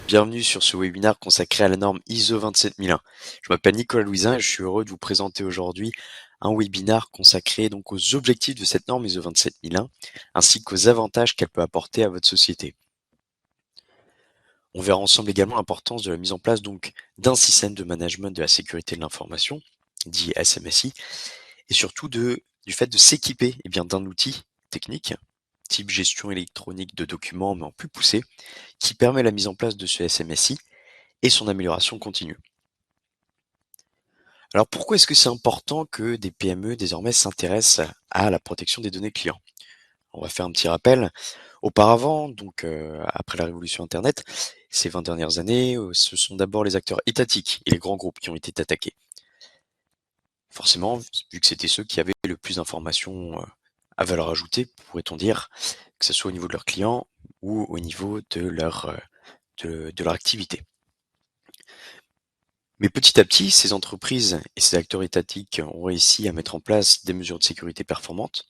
Bienvenue sur ce webinaire consacré à la norme ISO 27001. Je m'appelle Nicolas Louisin et je suis heureux de vous présenter aujourd'hui un webinaire consacré donc aux objectifs de cette norme ISO 27001 ainsi qu'aux avantages qu'elle peut apporter à votre société. On verra ensemble également l'importance de la mise en place donc d'un système de management de la sécurité de l'information, dit SMSI, et surtout du fait de s'équiper d'un outil technique, type gestion électronique de documents mais en plus poussé, qui permet la mise en place de ce SMSI et son amélioration continue. Alors pourquoi est-ce que c'est important que des PME désormais s'intéressent à la protection des données clients? On va faire un petit rappel. Auparavant, donc après la révolution Internet, ces 20 dernières années, ce sont d'abord les acteurs étatiques et les grands groupes qui ont été attaqués. Forcément, vu que c'était ceux qui avaient le plus d'informations à valeur ajoutée, pourrait-on dire, que ce soit au niveau de leurs clients ou au niveau de leur activité. Mais petit à petit, ces entreprises et ces acteurs étatiques ont réussi à mettre en place des mesures de sécurité performantes.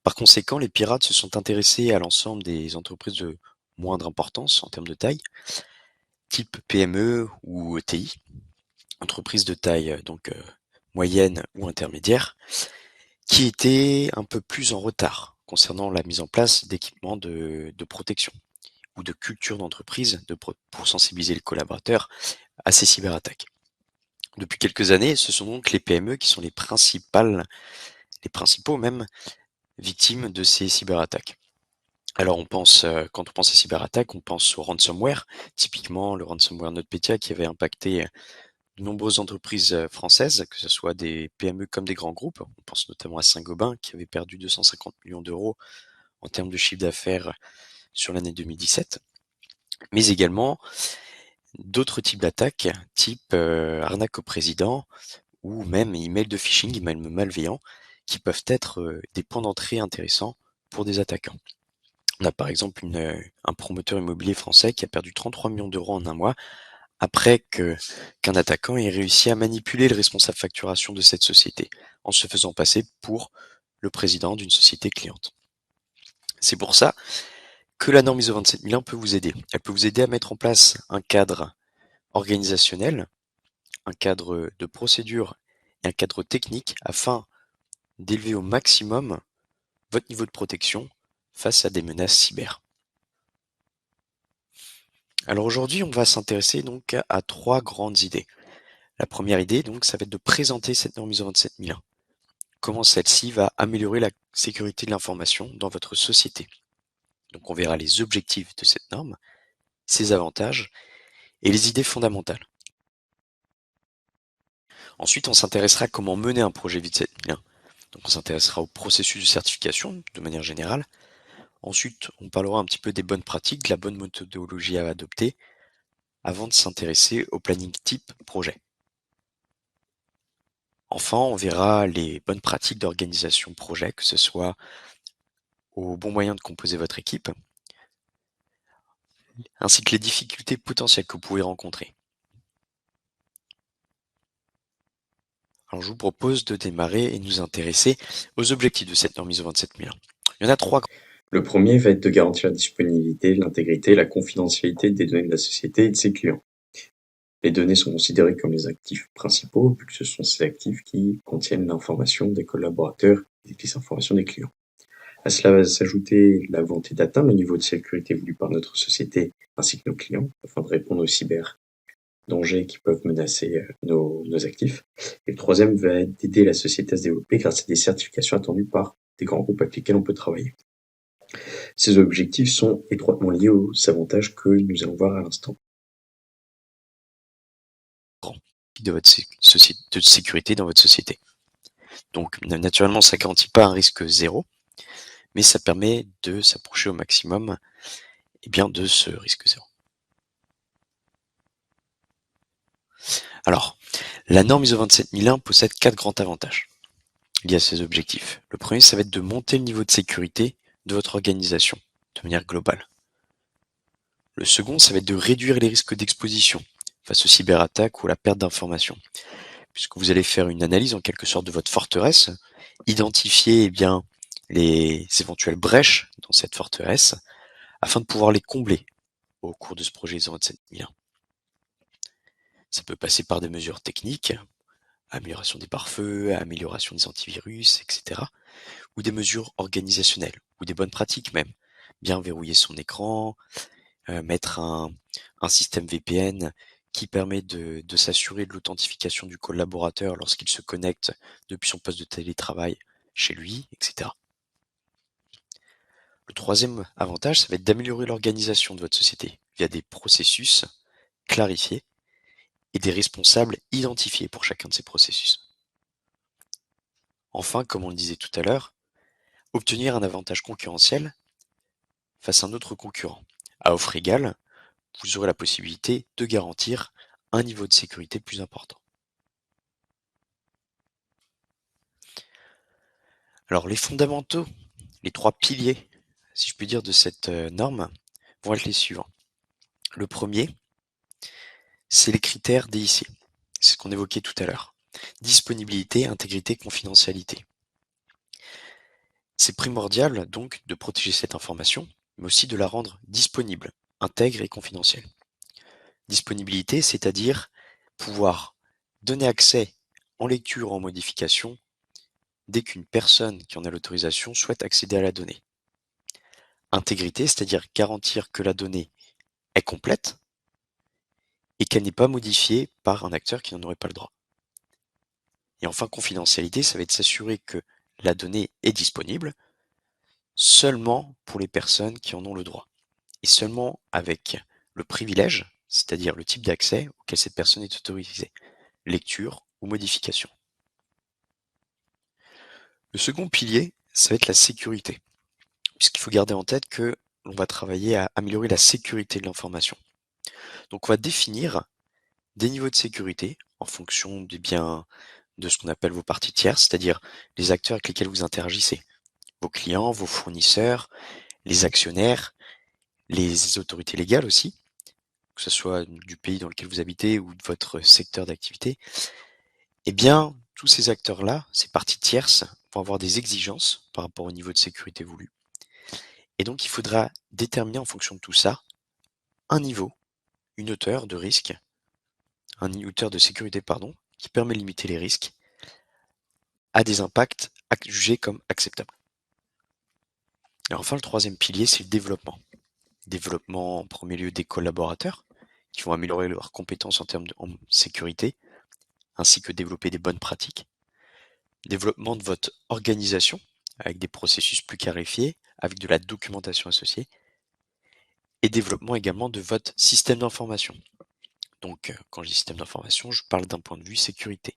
Par conséquent, les pirates se sont intéressés à l'ensemble des entreprises de moindre importance en termes de taille, type PME ou ETI, entreprises de taille moyenne ou intermédiaire, qui étaient un peu plus en retard concernant la mise en place d'équipements de protection ou de culture d'entreprise pour sensibiliser les collaborateurs à ces cyberattaques. Depuis quelques années, ce sont donc les PME qui sont les principaux même, victimes de ces cyberattaques. Alors quand on pense à cyberattaques, on pense au ransomware, typiquement le ransomware NotPetya qui avait impacté de nombreuses entreprises françaises, que ce soit des PME comme des grands groupes. On pense notamment à Saint-Gobain qui avait perdu 250 millions d'euros en termes de chiffre d'affaires sur l'année 2017, mais également d'autres types d'attaques, type arnaque au président, ou même email de phishing, email malveillant, qui peuvent être des points d'entrée intéressants pour des attaquants. On a par exemple un promoteur immobilier français qui a perdu 33 millions d'euros en un mois après qu'un attaquant ait réussi à manipuler le responsable facturation de cette société en se faisant passer pour le président d'une société cliente. C'est pour ça que la norme ISO 27001 peut vous aider. Elle peut vous aider à mettre en place un cadre organisationnel, un cadre de procédure et un cadre technique afin d'élever au maximum votre niveau de protection face à des menaces cyber. Alors aujourd'hui, on va s'intéresser donc à trois grandes idées. La première idée, donc, ça va être de présenter cette norme ISO 27001. Comment celle-ci va améliorer la sécurité de l'information dans votre société. Donc on verra les objectifs de cette norme, ses avantages et les idées fondamentales. Ensuite, on s'intéressera à comment mener un projet VIT 7001. Donc on s'intéressera au processus de certification de manière générale. Ensuite, on parlera un petit peu des bonnes pratiques, de la bonne méthodologie à adopter, avant de s'intéresser au planning type projet. Enfin, on verra les bonnes pratiques d'organisation projet, que ce soit aux bons moyens de composer votre équipe, ainsi que les difficultés potentielles que vous pouvez rencontrer. Alors je vous propose de démarrer et nous intéresser aux objectifs de cette norme ISO 27001. Il y en a trois. Le premier va être de garantir la disponibilité, l'intégrité et la confidentialité des données de la société et de ses clients. Les données sont considérées comme les actifs principaux, vu que ce sont ces actifs qui contiennent l'information des collaborateurs et les informations des clients. À cela va s'ajouter la volonté d'atteindre le niveau de sécurité voulu par notre société ainsi que nos clients, afin de répondre aux cyber dangers qui peuvent menacer nos actifs. Et le troisième va être d'aider la société à se développer grâce à des certifications attendues par des grands groupes avec lesquels on peut travailler. Ces objectifs sont étroitement liés aux avantages que nous allons voir à l'instant. De votre de sécurité dans votre société. Donc naturellement, ça ne garantit pas un risque zéro, mais ça permet de s'approcher au maximum de ce risque zéro. Alors, la norme ISO 27001 possède 4 grands avantages liés à ces objectifs. Le premier, ça va être de monter le niveau de sécurité de votre organisation de manière globale. Le second, ça va être de réduire les risques d'exposition face aux cyberattaques ou à la perte d'informations, puisque vous allez faire une analyse en quelque sorte de votre forteresse, identifier les éventuelles brèches dans cette forteresse afin de pouvoir les combler au cours de ce projet ISO 27001. Ça peut passer par des mesures techniques, amélioration des pare-feux, amélioration des antivirus, etc. Ou des mesures organisationnelles, ou des bonnes pratiques même. Bien verrouiller son écran, mettre un système VPN qui permet de s'assurer de l'authentification du collaborateur lorsqu'il se connecte depuis son poste de télétravail chez lui, etc. Le troisième avantage, ça va être d'améliorer l'organisation de votre société via des processus clarifiés et des responsables identifiés pour chacun de ces processus. Enfin, comme on le disait tout à l'heure, obtenir un avantage concurrentiel face à un autre concurrent. À offre égale, vous aurez la possibilité de garantir un niveau de sécurité plus important. Alors les fondamentaux, les trois piliers, si je puis dire, de cette norme, vont être les suivants. Le premier, c'est les critères DIC. C'est ce qu'on évoquait tout à l'heure. Disponibilité, intégrité, confidentialité. C'est primordial donc de protéger cette information, mais aussi de la rendre disponible, intègre et confidentielle. Disponibilité, c'est-à-dire pouvoir donner accès en lecture ou en modification dès qu'une personne qui en a l'autorisation souhaite accéder à la donnée. Intégrité, c'est-à-dire garantir que la donnée est complète et qu'elle n'est pas modifiée par un acteur qui n'en aurait pas le droit. Et enfin, confidentialité, ça va être s'assurer que la donnée est disponible seulement pour les personnes qui en ont le droit. Et seulement avec le privilège, c'est-à-dire le type d'accès auquel cette personne est autorisée, lecture ou modification. Le second pilier, ça va être la sécurité, puisqu'il faut garder en tête que l'on va travailler à améliorer la sécurité de l'information. Donc on va définir des niveaux de sécurité en fonction de ce qu'on appelle vos parties tierces, c'est-à-dire les acteurs avec lesquels vous interagissez, vos clients, vos fournisseurs, les actionnaires, les autorités légales aussi, que ce soit du pays dans lequel vous habitez ou de votre secteur d'activité. Eh bien, tous ces acteurs-là, ces parties tierces, vont avoir des exigences par rapport au niveau de sécurité voulu. Et donc, il faudra déterminer en fonction de tout ça un niveau, une hauteur de risque, une hauteur de sécurité, pardon, qui permet de limiter les risques à des impacts jugés comme acceptables. Et enfin, le troisième pilier, c'est le développement. Développement en premier lieu des collaborateurs, qui vont améliorer leurs compétences en sécurité, ainsi que développer des bonnes pratiques. Développement de votre organisation, avec des processus plus clarifiés, avec de la documentation associée. Et développement également de votre système d'information. Donc, quand je dis système d'information, je parle d'un point de vue sécurité.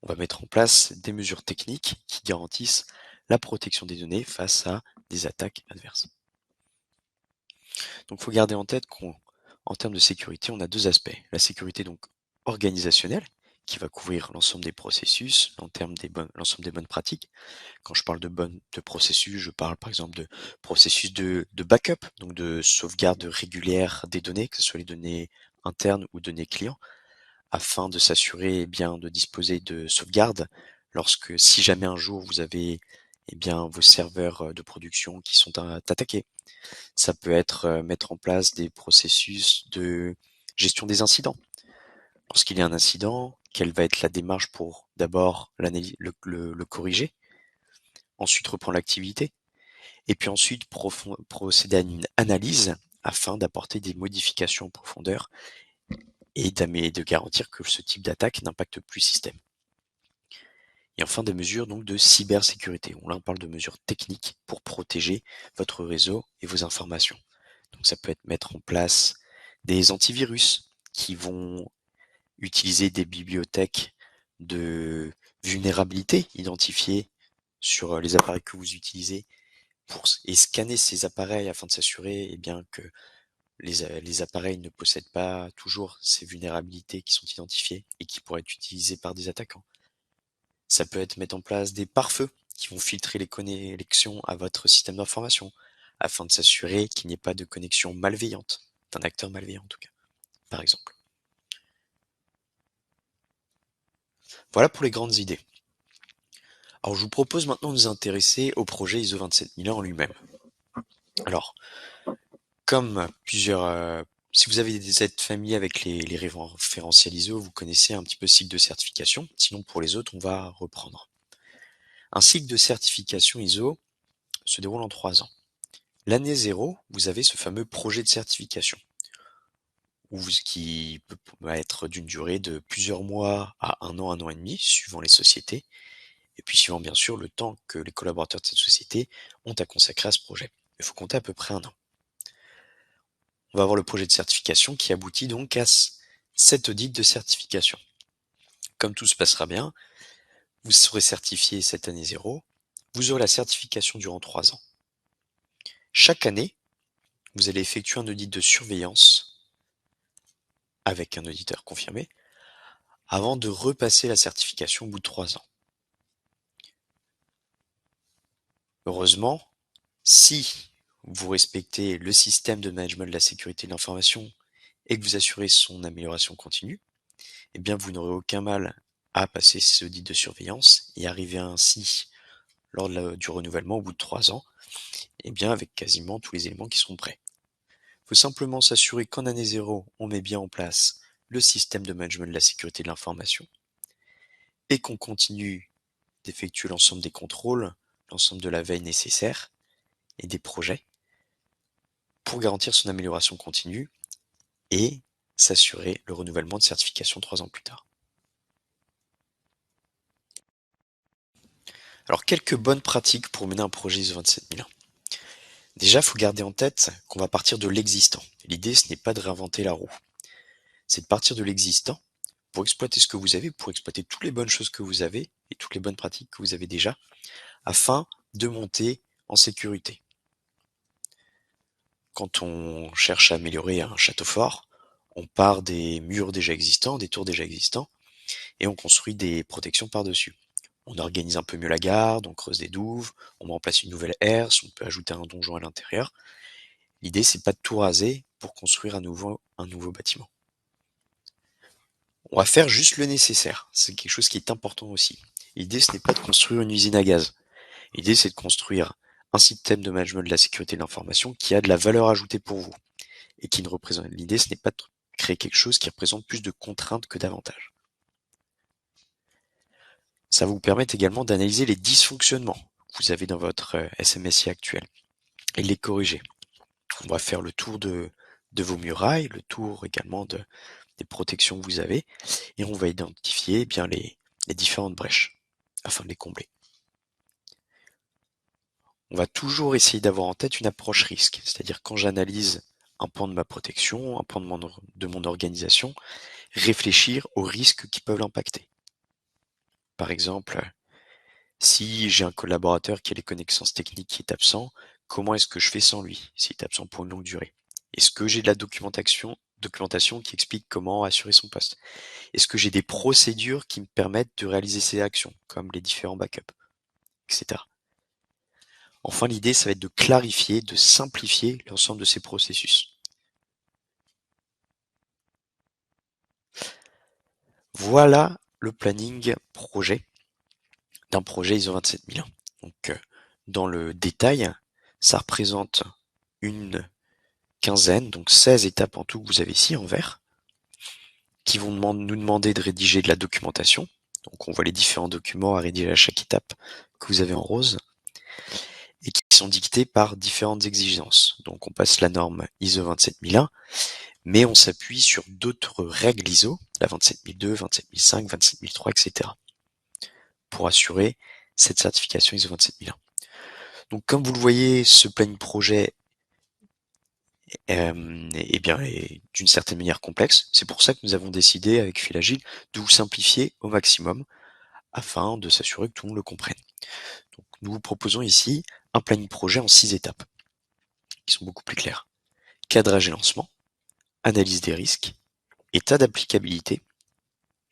On va mettre en place des mesures techniques qui garantissent la protection des données face à des attaques adverses. Donc, il faut garder en tête qu'en termes de sécurité, on a deux aspects. La sécurité donc organisationnelle, qui va couvrir l'ensemble des processus, l'ensemble des bonnes pratiques. Quand je parle de processus, je parle par exemple de processus de backup, donc de sauvegarde régulière des données, que ce soit les données internes ou données clients, afin de s'assurer bien de disposer de sauvegardes lorsque si jamais un jour vous avez bien vos serveurs de production qui sont attaqués. Ça peut être mettre en place des processus de gestion des incidents. Lorsqu'il y a un incident, quelle va être la démarche pour d'abord le corriger, ensuite reprendre l'activité, et puis ensuite procéder à une analyse afin d'apporter des modifications en profondeur et de garantir que ce type d'attaque n'impacte plus le système. Et enfin des mesures donc de cybersécurité. Là on parle de mesures techniques pour protéger votre réseau et vos informations. Donc ça peut être mettre en place des antivirus qui vont utiliser des bibliothèques de vulnérabilité identifiées sur les appareils que vous utilisez et scanner ces appareils afin de s'assurer bien que les appareils ne possèdent pas toujours ces vulnérabilités qui sont identifiées et qui pourraient être utilisées par des attaquants. Ça peut être mettre en place des pare-feux qui vont filtrer les connexions à votre système d'information afin de s'assurer qu'il n'y ait pas de connexion malveillante, d'un acteur malveillant en tout cas, par exemple. Voilà pour les grandes idées. Alors je vous propose maintenant de nous intéresser au projet ISO 27001 en lui-même. Alors, Comme si vous avez des êtes familiers avec les référentiels ISO, vous connaissez un petit peu le cycle de certification. Sinon, pour les autres, on va reprendre. Un cycle de certification ISO se déroule en 3 ans. L'année 0, vous avez ce fameux projet de certification, qui peut être d'une durée de plusieurs mois à un an et demi, suivant les sociétés, et puis suivant bien sûr le temps que les collaborateurs de cette société ont à consacrer à ce projet. Il faut compter à peu près un an. On va avoir le projet de certification qui aboutit donc à cet audit de certification. Comme tout se passera bien, vous serez certifié cette année 0, vous aurez la certification durant 3 ans. Chaque année, vous allez effectuer un audit de surveillance avec un auditeur confirmé avant de repasser la certification au bout de 3 ans. Heureusement, si vous respectez le système de management de la sécurité de l'information et que vous assurez son amélioration continue, eh bien vous n'aurez aucun mal à passer ce audit de surveillance et arriver ainsi, lors du renouvellement au bout de 3 ans, eh bien avec quasiment tous les éléments qui seront prêts. Il faut simplement s'assurer qu'en année 0, on met bien en place le système de management de la sécurité de l'information et qu'on continue d'effectuer l'ensemble des contrôles, l'ensemble de la veille nécessaire et des projets pour garantir son amélioration continue et s'assurer le renouvellement de certification 3 ans plus tard. Alors, quelques bonnes pratiques pour mener un projet ISO 27001. Déjà, il faut garder en tête qu'on va partir de l'existant. L'idée, ce n'est pas de réinventer la roue. C'est de partir de l'existant pour exploiter ce que vous avez, pour exploiter toutes les bonnes choses que vous avez et toutes les bonnes pratiques que vous avez déjà, afin de monter en sécurité. Quand on cherche à améliorer un château fort, on part des murs déjà existants, des tours déjà existants, et on construit des protections par-dessus. On organise un peu mieux la garde, on creuse des douves, on met en place une nouvelle herse, on peut ajouter un donjon à l'intérieur. L'idée, c'est pas de tout raser pour construire un nouveau bâtiment. On va faire juste le nécessaire. C'est quelque chose qui est important aussi. L'idée, ce n'est pas de construire une usine à gaz. L'idée, c'est de construire un système de management de la sécurité de l'information qui a de la valeur ajoutée pour vous et qui ne représente. L'idée, ce n'est pas de créer quelque chose qui représente plus de contraintes que d'avantages. Ça va vous permettre également d'analyser les dysfonctionnements que vous avez dans votre SMSI actuel et de les corriger. On va faire le tour de vos murailles, le tour également des protections que vous avez, et on va identifier bien les différentes brèches afin de les combler. On va toujours essayer d'avoir en tête une approche risque, c'est-à-dire quand j'analyse un pan de ma protection, un pan de mon organisation, réfléchir aux risques qui peuvent l'impacter. Par exemple, si j'ai un collaborateur qui a les connaissances techniques qui est absent, comment est-ce que je fais sans lui, s'il est absent pour une longue durée? Est-ce que j'ai de la documentation qui explique comment assurer son poste? Est-ce que j'ai des procédures qui me permettent de réaliser ces actions, comme les différents backups, etc. Enfin, l'idée, ça va être de clarifier, de simplifier l'ensemble de ces processus. Voilà le planning projet d'un projet ISO 27001. Donc, dans le détail, ça représente une quinzaine, donc 16 étapes en tout que vous avez ici en vert, qui vont nous demander de rédiger de la documentation. Donc on voit les différents documents à rédiger à chaque étape que vous avez en rose et qui sont dictés par différentes exigences. Donc on passe la norme ISO 27001, mais on s'appuie sur d'autres règles ISO, la 27002, 27005, 27003, etc. pour assurer cette certification ISO 27001. Donc comme vous le voyez, ce planning projet est d'une certaine manière complexe. C'est pour ça que nous avons décidé avec Filagile de vous simplifier au maximum afin de s'assurer que tout le monde le comprenne. Donc, nous vous proposons ici un planning projet en 6 étapes qui sont beaucoup plus claires. Cadrage et lancement, analyse des risques, état d'applicabilité,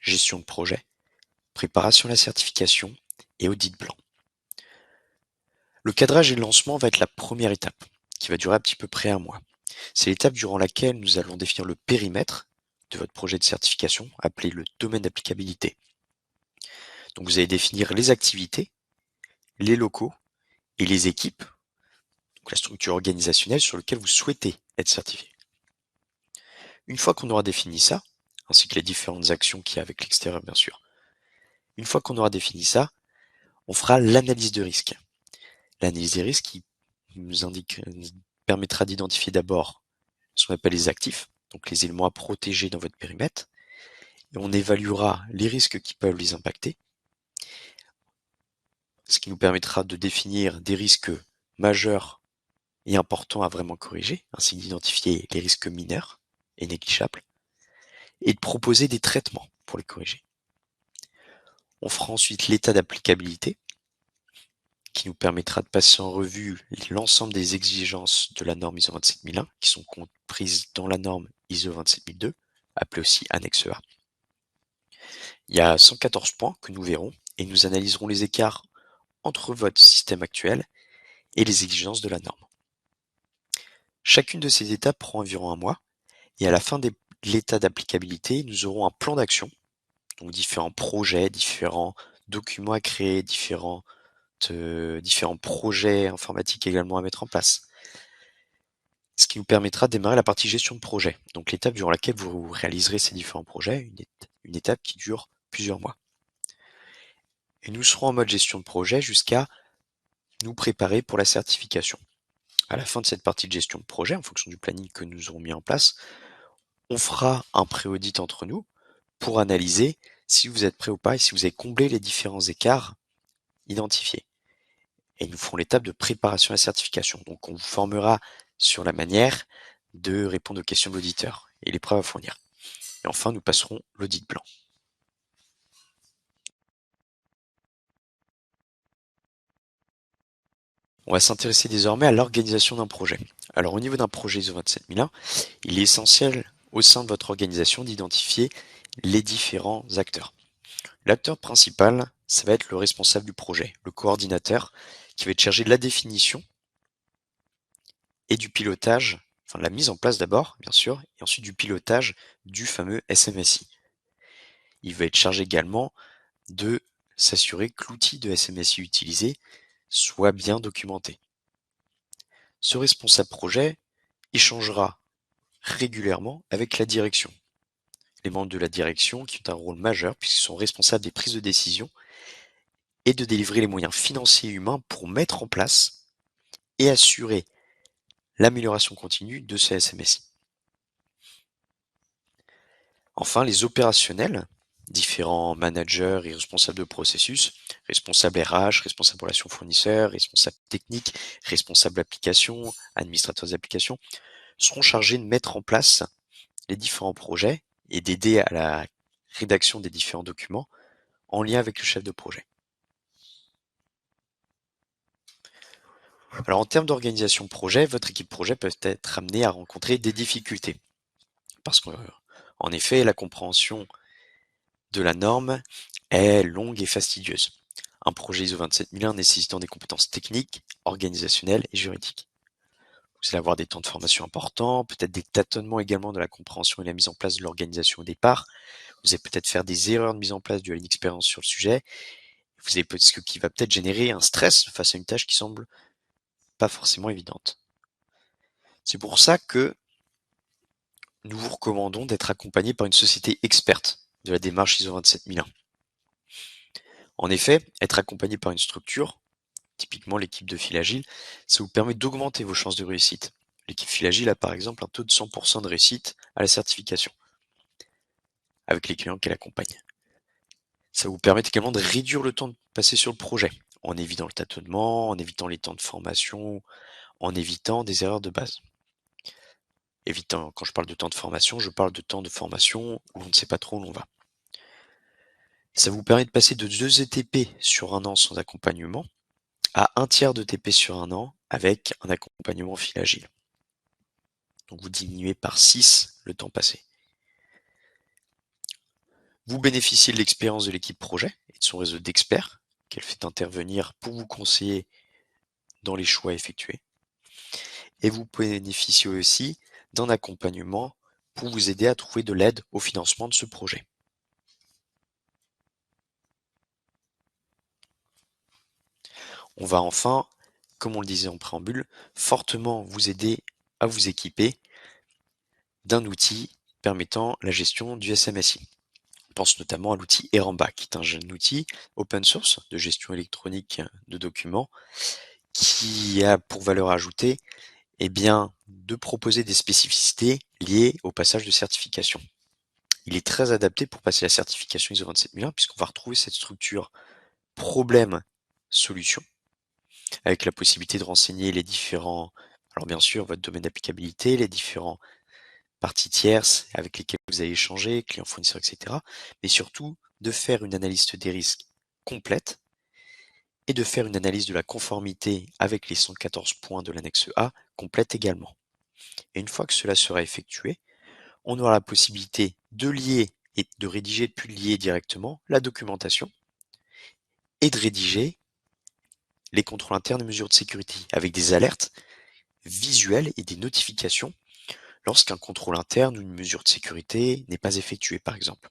gestion de projet, préparation à la certification et audit blanc. Le cadrage et le lancement va être la première étape qui va durer à peu près un mois. C'est l'étape durant laquelle nous allons définir le périmètre de votre projet de certification, appelé le domaine d'applicabilité. Donc vous allez définir les activités, les locaux et les équipes donc la structure organisationnelle sur laquelle vous souhaitez être certifié. Une fois qu'on aura défini ça, ainsi que les différentes actions qu'il y a avec l'extérieur bien sûr, une fois qu'on aura défini ça, on fera l'analyse de risque. L'analyse des risques qui nous permettra d'identifier d'abord ce qu'on appelle les actifs, donc les éléments à protéger dans votre périmètre, et on évaluera les risques qui peuvent les impacter, ce qui nous permettra de définir des risques majeurs et importants à vraiment corriger, ainsi d'identifier les risques mineurs et négligeables, et de proposer des traitements pour les corriger. On fera ensuite l'état d'applicabilité, qui nous permettra de passer en revue l'ensemble des exigences de la norme ISO 27001, qui sont comprises dans la norme ISO 27002, appelée aussi annexe A. Il y a 114 points que nous verrons, et nous analyserons les écarts entre votre système actuel et les exigences de la norme. Chacune de ces étapes prend environ un mois, et à la fin de l'état d'applicabilité, nous aurons un plan d'action, donc différents projets, différents documents à créer, différents projets informatiques également à mettre en place. Ce qui nous permettra de démarrer la partie gestion de projet, donc l'étape durant laquelle vous réaliserez ces différents projets, une étape qui dure plusieurs mois. Et nous serons en mode gestion de projet jusqu'à nous préparer pour la certification. À la fin de cette partie de gestion de projet, en fonction du planning que nous aurons mis en place, on fera un pré-audit entre nous pour analyser si vous êtes prêt ou pas et si vous avez comblé les différents écarts identifiés. Et nous ferons l'étape de préparation à la certification. Donc on vous formera sur la manière de répondre aux questions de l'auditeur et les preuves à fournir. Et enfin, nous passerons l'audit blanc. On va s'intéresser désormais à l'organisation d'un projet. Alors au niveau d'un projet ISO 27001, il est essentiel au sein de votre organisation d'identifier les différents acteurs. L'acteur principal, ça va être le responsable du projet, le coordinateur, qui va être chargé de la définition et du pilotage, enfin de la mise en place d'abord, bien sûr, et ensuite du pilotage du fameux SMSI. Il va être chargé également de s'assurer que l'outil de SMSI utilisé soit bien documenté. Ce responsable projet échangera régulièrement avec la direction. Les membres de la direction qui ont un rôle majeur puisqu'ils sont responsables des prises de décision et de délivrer les moyens financiers et humains pour mettre en place et assurer l'amélioration continue de ces SMSI. Enfin, les opérationnels, différents managers et responsables de processus, responsables RH, responsables relations fournisseurs, responsables techniques, responsables d'application, administrateurs d'application, seront chargés de mettre en place les différents projets et d'aider à la rédaction des différents documents en lien avec le chef de projet. Alors en termes d'organisation projet, votre équipe projet peut être amenée à rencontrer des difficultés. Parce qu'en effet, la compréhension de la norme est longue et fastidieuse. Un projet ISO 27001 nécessitant des compétences techniques, organisationnelles et juridiques. Vous allez avoir des temps de formation importants, peut-être des tâtonnements également de la compréhension et la mise en place de l'organisation au départ. Vous allez peut-être faire des erreurs de mise en place dues à l'inexpérience sur le sujet. Vous avez ce qui va peut-être générer un stress face à une tâche qui semble pas forcément évidente. C'est pour ça que nous vous recommandons d'être accompagné par une société experte de la démarche ISO 27001. En effet, être accompagné par une structure, typiquement l'équipe de fil agile, ça vous permet d'augmenter vos chances de réussite. L'équipe fil agile a par exemple un taux de 100% de réussite à la certification avec les clients qu'elle accompagne. Ça vous permet également de réduire le temps de passer sur le projet, en évitant le tâtonnement, en évitant les temps de formation, en évitant des erreurs de base. Quand je parle de temps de formation, je parle de temps de formation où on ne sait pas trop où l'on va. Ça vous permet de passer de 2 ETP sur un an sans accompagnement à 1/3 de TP sur un an avec un accompagnement fil agile. Donc vous diminuez par 6 le temps passé. Vous bénéficiez de l'expérience de l'équipe projet et de son réseau d'experts qu'elle fait intervenir pour vous conseiller dans les choix effectués. Et vous bénéficiez aussi d'un accompagnement pour vous aider à trouver de l'aide au financement de ce projet. On va enfin comme on le disait en préambule, fortement vous aider à vous équiper d'un outil permettant la gestion du SMSI. On pense notamment à l'outil Eramba, qui est un outil open source de gestion électronique de documents qui a pour valeur ajoutée de proposer des spécificités liées au passage de certification. Il est très adapté pour passer la certification ISO 27001 puisqu'on va retrouver cette structure problème-solution avec la possibilité de renseigner les différents, alors bien sûr votre domaine d'applicabilité, les différents parties tierces avec lesquelles vous avez échangé, clients fournisseurs, etc. Mais surtout de faire une analyse des risques complète et de faire une analyse de la conformité avec les 114 points de l'annexe A complète également. Et une fois que cela sera effectué, on aura la possibilité de lier et de rédiger puis de lier directement la documentation et de rédiger les contrôles internes et mesures de sécurité avec des alertes visuelles et des notifications lorsqu'un contrôle interne ou une mesure de sécurité n'est pas effectuée par exemple.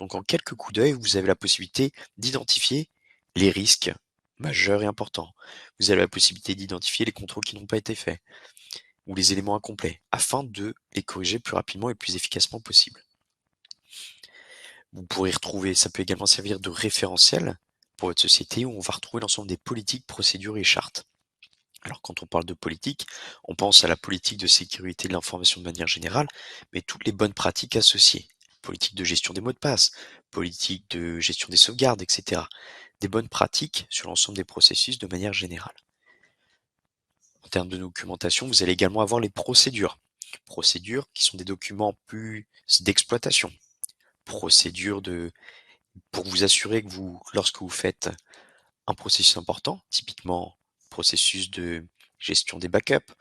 Donc en quelques coups d'œil, vous avez la possibilité d'identifier les risques majeurs et importants. Vous avez la possibilité d'identifier les contrôles qui n'ont pas été faits ou les éléments incomplets afin de les corriger plus rapidement et plus efficacement possible. Vous pourrez retrouver, ça peut également servir de référentiel pour votre société où on va retrouver l'ensemble des politiques, procédures et chartes. Alors quand on parle de politique, on pense à la politique de sécurité de l'information de manière générale, mais toutes les bonnes pratiques associées. Politique de gestion des mots de passe, politique de gestion des sauvegardes, etc. Des bonnes pratiques sur l'ensemble des processus de manière générale. En termes de documentation, vous allez également avoir les procédures. Procédures qui sont des documents plus d'exploitation. Procédures pour vous assurer que lorsque vous faites un processus important, typiquement processus de gestion des backups,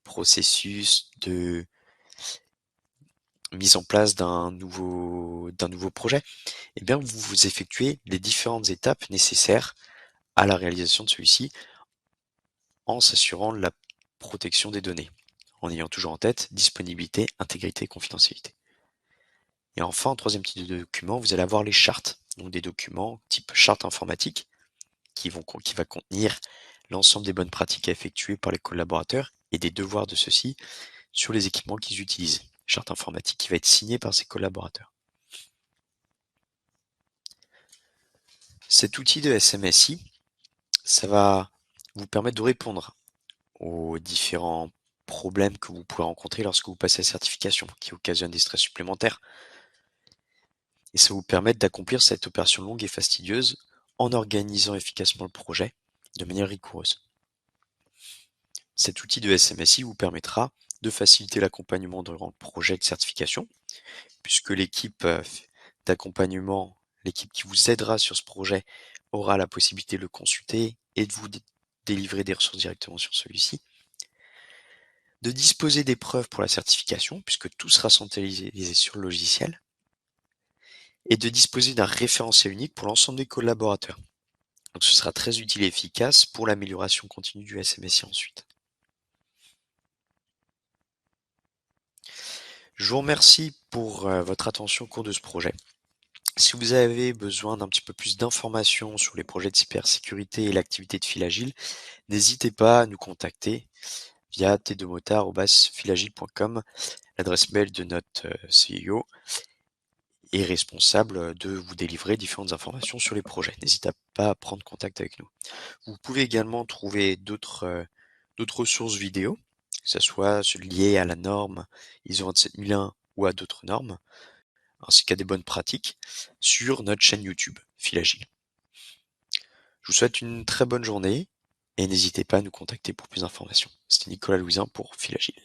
processus de mise en place d'un nouveau projet, vous effectuez les différentes étapes nécessaires à la réalisation de celui-ci en s'assurant de la protection des données, en ayant toujours en tête disponibilité, intégrité et confidentialité. Et enfin, en troisième type de document, vous allez avoir les chartes, donc des documents type charte informatique qui va contenir l'ensemble des bonnes pratiques à effectuer par les collaborateurs et des devoirs de ceux-ci sur les équipements qu'ils utilisent. Charte informatique qui va être signée par ses collaborateurs. Cet outil de SMSI, ça va vous permettre de répondre aux différents problèmes que vous pourrez rencontrer lorsque vous passez la certification, qui occasionnent des stress supplémentaires. Et ça vous permet d'accomplir cette opération longue et fastidieuse en organisant efficacement le projet de manière rigoureuse. Cet outil de SMSI vous permettra de faciliter l'accompagnement durant le projet de certification, puisque l'équipe d'accompagnement, l'équipe qui vous aidera sur ce projet, aura la possibilité de le consulter et de vous délivrer des ressources directement sur celui-ci. De disposer des preuves pour la certification, puisque tout sera centralisé sur le logiciel, et de disposer d'un référentiel unique pour l'ensemble des collaborateurs. Donc ce sera très utile et efficace pour l'amélioration continue du SMSI ensuite. Je vous remercie pour votre attention au cours de ce projet. Si vous avez besoin d'un petit peu plus d'informations sur les projets de cybersécurité et l'activité de Filagile, n'hésitez pas à nous contacter via tdomotard@filagile.com. L'adresse mail de notre CEO est responsable de vous délivrer différentes informations sur les projets. N'hésitez pas à prendre contact avec nous. Vous pouvez également trouver d'autres ressources vidéo, que ce soit liées à la norme ISO 27001 ou à d'autres normes, ainsi qu'à des bonnes pratiques sur notre chaîne YouTube, Filagile. Je vous souhaite une très bonne journée et n'hésitez pas à nous contacter pour plus d'informations. C'était Nicolas Louisin pour Filagile.